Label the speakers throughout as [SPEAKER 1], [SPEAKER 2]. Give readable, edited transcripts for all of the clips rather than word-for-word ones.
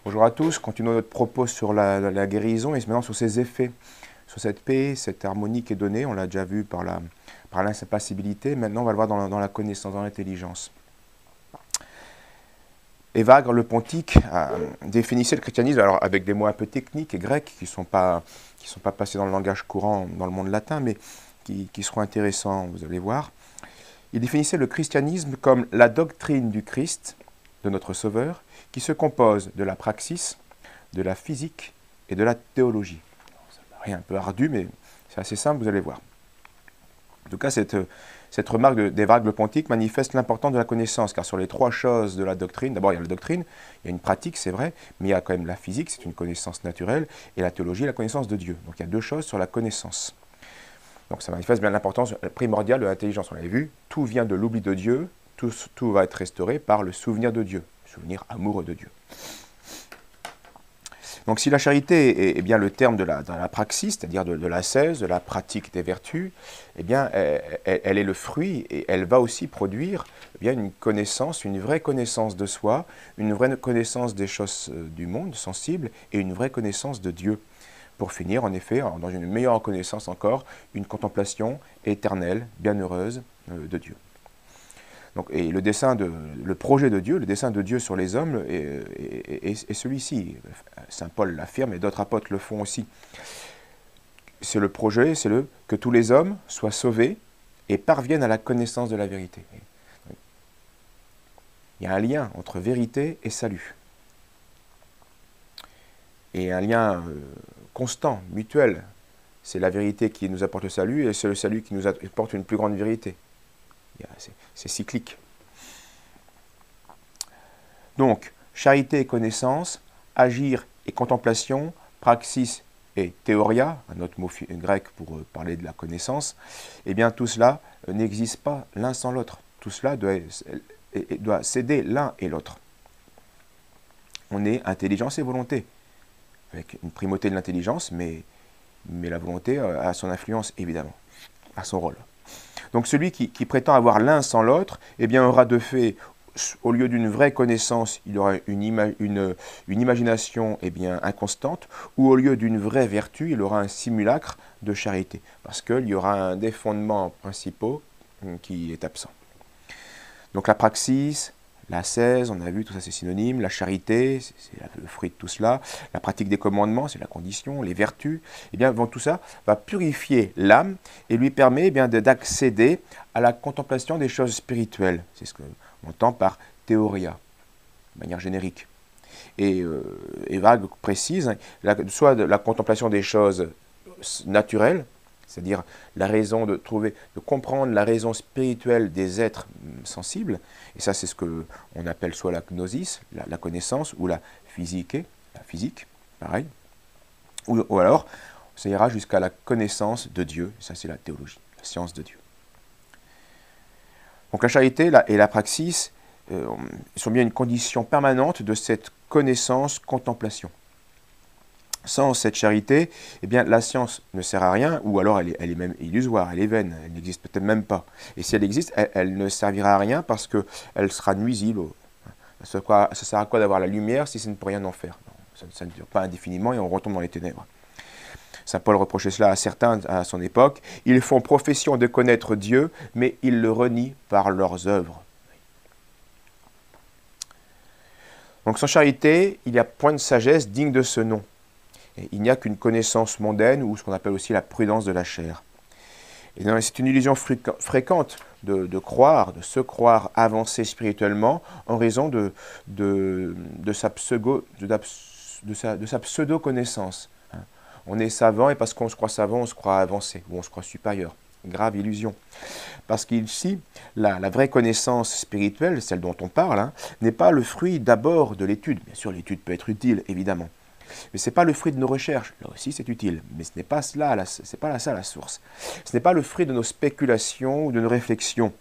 [SPEAKER 1] Bonjour à tous, continuons notre propos sur la guérison et maintenant sur ses effets, sur cette paix, cette harmonie qui est donnée. On l'a déjà vu par l'insimpassibilité, maintenant on va le voir dans la connaissance, dans l'intelligence. Évagre le Pontique définissait le christianisme alors avec des mots un peu techniques et grecs qui ne sont pas passés dans le langage courant dans le monde latin, mais qui seront intéressants, vous allez voir. Il définissait le christianisme comme la doctrine du Christ, de notre Sauveur, qui se compose de la praxis, de la physique et de la théologie. Ça paraît un peu ardu, mais c'est assez simple, vous allez voir. En tout cas, cette remarque d'Évagre le Pontique manifeste l'importance de la connaissance, car sur les trois choses de la doctrine, d'abord il y a la doctrine, il y a une pratique, c'est vrai, mais il y a quand même la physique, c'est une connaissance naturelle, et la théologie, la connaissance de Dieu. Donc il y a deux choses sur la connaissance. Donc ça manifeste bien l'importance primordiale de l'intelligence. On l'avait vu, tout vient de l'oubli de Dieu, tout va être restauré par le souvenir de Dieu, le souvenir amoureux de Dieu. Donc si la charité est bien le terme de la praxis, c'est-à-dire de l'ascèse, de la pratique des vertus, eh bien elle est le fruit et elle va aussi produire eh bien, une connaissance, une vraie connaissance de soi, une vraie connaissance des choses du monde sensibles et une vraie connaissance de Dieu. Pour finir, en effet, dans une meilleure connaissance encore, une contemplation éternelle, bienheureuse de Dieu. Donc, et le projet de Dieu, le dessein de Dieu sur les hommes est celui-ci. Saint Paul l'affirme et d'autres apôtres le font aussi. C'est le projet, que tous les hommes soient sauvés et parviennent à la connaissance de la vérité. Il y a un lien entre vérité et salut. Et un lien constant, mutuel. C'est la vérité qui nous apporte le salut et c'est le salut qui nous apporte une plus grande vérité. C'est cyclique. Donc, charité et connaissance, agir et contemplation, praxis et théoria, un autre mot grec pour parler de la connaissance, eh bien tout cela n'existe pas l'un sans l'autre. Tout cela doit s'aider l'un et l'autre. On est intelligence et volonté, avec une primauté de l'intelligence, mais la volonté a son influence, évidemment, a son rôle. Donc celui qui prétend avoir l'un sans l'autre, eh bien aura de fait, au lieu d'une vraie connaissance, il aura une imagination eh bien, inconstante, ou au lieu d'une vraie vertu, il aura un simulacre de charité, parce qu'il y aura un des fondements principaux qui est absent. Donc la praxis, l'ascèse, on a vu, tout ça c'est synonyme, la charité, c'est le fruit de tout cela, la pratique des commandements, c'est la condition, les vertus, eh bien tout ça va purifier l'âme et lui permet eh bien d'accéder à la contemplation des choses spirituelles. C'est ce qu'on entend par théoria, de manière générique. Et Évagre précise, soit de la contemplation des choses naturelles, c'est-à-dire la raison de comprendre la raison spirituelle des êtres sensibles, et ça c'est ce qu'on appelle soit la gnosis, la connaissance, ou la physique, pareil, ou alors ça ira jusqu'à la connaissance de Dieu, et ça c'est la théologie, la science de Dieu. Donc la charité et la praxis sont bien une condition permanente de cette connaissance-contemplation. Sans cette charité, eh bien, la science ne sert à rien, ou alors elle est même illusoire, elle est vaine, elle n'existe peut-être même pas. Et si elle existe, elle ne servira à rien parce qu'elle sera nuisible. Ça sert à quoi d'avoir la lumière si ça ne peut rien en faire? Ça ne dure pas indéfiniment et on retombe dans les ténèbres. Saint Paul reprochait cela à certains à son époque. Ils font profession de connaître Dieu, mais ils le renient par leurs œuvres. Donc sans charité, il n'y a point de sagesse digne de ce nom. Il n'y a qu'une connaissance mondaine, ou ce qu'on appelle aussi la prudence de la chair. Et c'est une illusion fréquente de se croire avancé spirituellement en raison de sa pseudo-connaissance. On est savant et parce qu'on se croit savant, on se croit avancé, ou on se croit supérieur. Grave illusion. Parce qu'ici, la vraie connaissance spirituelle, celle dont on parle, n'est pas le fruit d'abord de l'étude. Bien sûr, l'étude peut être utile, évidemment. Mais ce n'est pas le fruit de nos recherches. Là aussi, c'est utile. Mais ce n'est pas cela, c'est pas ça la source. Ce n'est pas le fruit de nos spéculations ou de nos réflexions.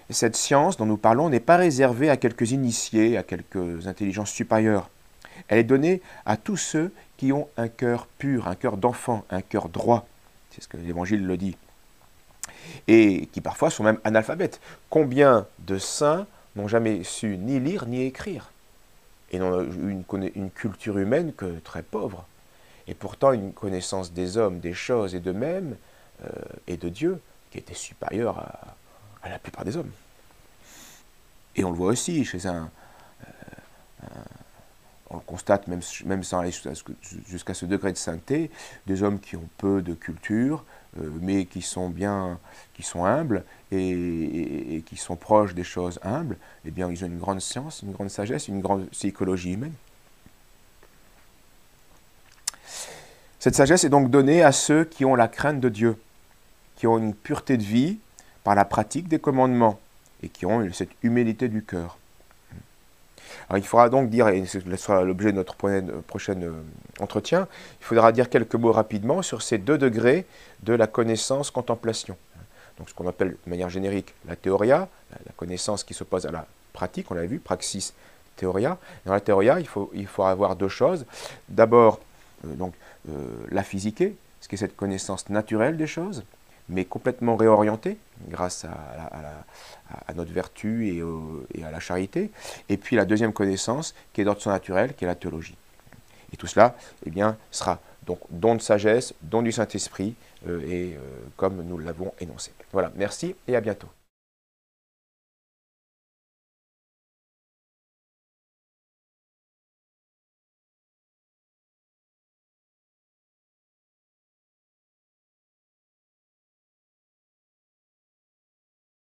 [SPEAKER 1] Et cette science dont nous parlons n'est pas réservée à quelques initiés, à quelques intelligences supérieures. Elle est donnée à tous ceux qui ont un cœur pur, un cœur d'enfant, un cœur droit. C'est ce que l'Évangile le dit. Et qui parfois sont même analphabètes. Combien de saints n'ont jamais su ni lire ni écrire? et non une culture humaine que très pauvre. Et pourtant une connaissance des hommes, des choses et d'eux-mêmes, et de Dieu, qui était supérieure à la plupart des hommes. Et on le voit aussi chez on le constate même sans aller jusqu'à ce degré de sainteté, des hommes qui ont peu de culture, mais qui sont humbles et qui sont proches des choses humbles, eh bien ils ont une grande science, une grande sagesse, une grande psychologie humaine. Cette sagesse est donc donnée à ceux qui ont la crainte de Dieu, qui ont une pureté de vie par la pratique des commandements et qui ont cette humilité du cœur. Alors, il faudra donc dire, et ce sera l'objet de notre prochain entretien, il faudra dire quelques mots rapidement sur ces 2 degrés de la connaissance-contemplation. Donc ce qu'on appelle de manière générique la théoria, la connaissance qui s'oppose à la pratique, on l'a vu, praxis, théoria. Dans la théoria, il faut avoir 2 choses. D'abord, la physique, ce qui est cette connaissance naturelle des choses, mais complètement réorientée grâce à notre vertu et à la charité. Et puis la deuxième connaissance, qui est d'ordre naturel, qui est la théologie. Et tout cela, eh bien, sera donc don de sagesse, don du Saint-Esprit, comme nous l'avons énoncé. Voilà, merci et à bientôt.